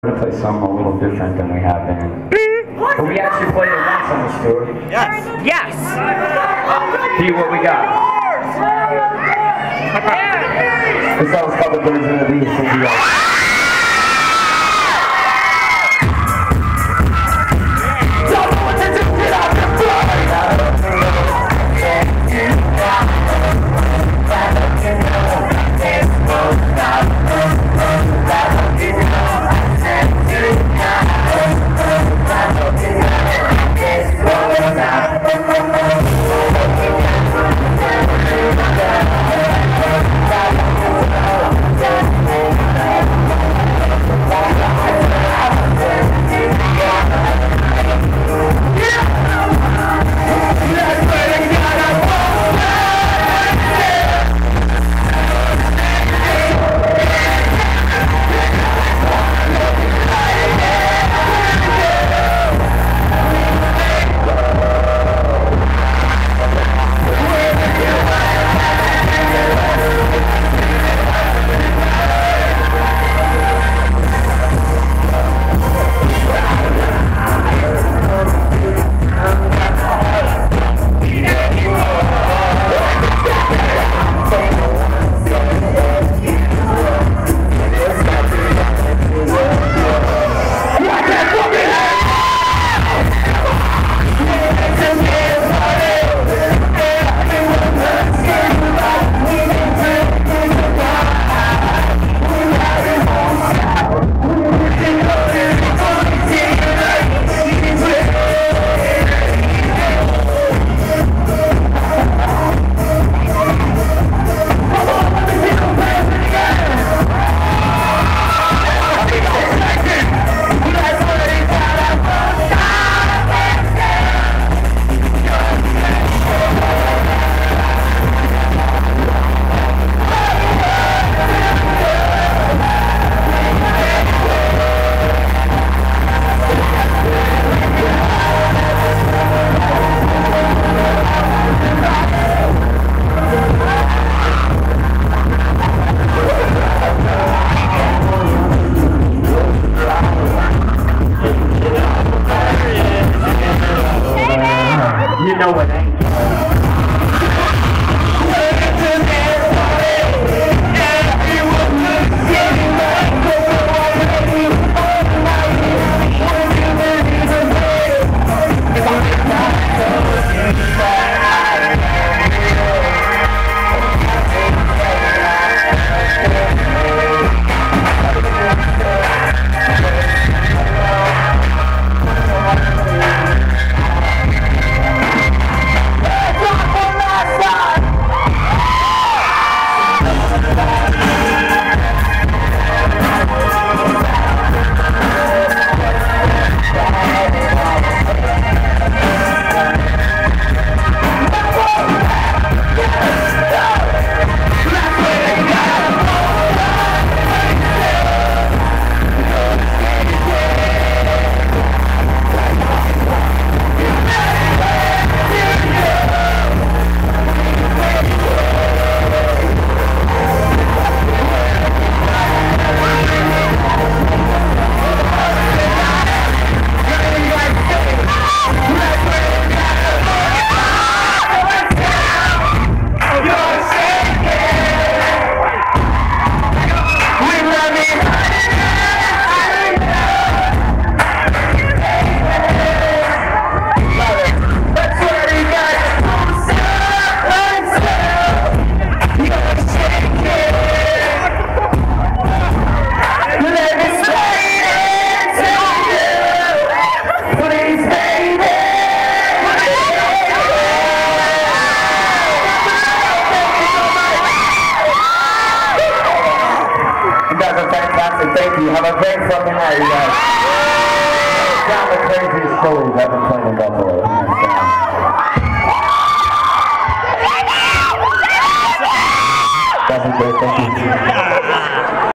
to play something a little different than we have been. But we actually played it once on the tour. Yes. Yes. See what we got. This song's called The Birds and the Bees. You know what ain't. Thank you. Have a great fucking night, you guys. Got the craziest stories I've been playing in Buffalo. That's great. Thank you.